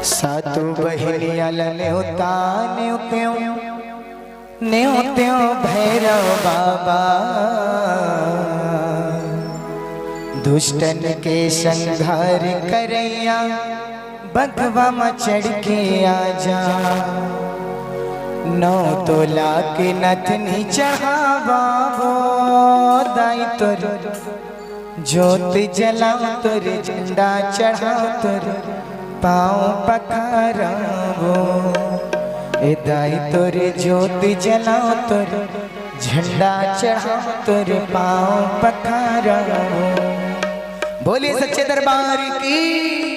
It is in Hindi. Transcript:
सातु बहिनिया न्योता न्योत्यों न्योत्यों भैरव बाबा, दुष्टन के संघार करैया बगवा में चढ़ के आजा। 9 तोला के नथनी चढ़ावा दाई तोर, ज्योत जलाओ तोर, झंडा चढ़ाओ तोर, पाँव पखारावो। ए दाई तोर ज्योत जलाओ तोर, झंडा चढ़ाओ तोर, पाँव पखारावो। बोलिए सच्चे दरबार की।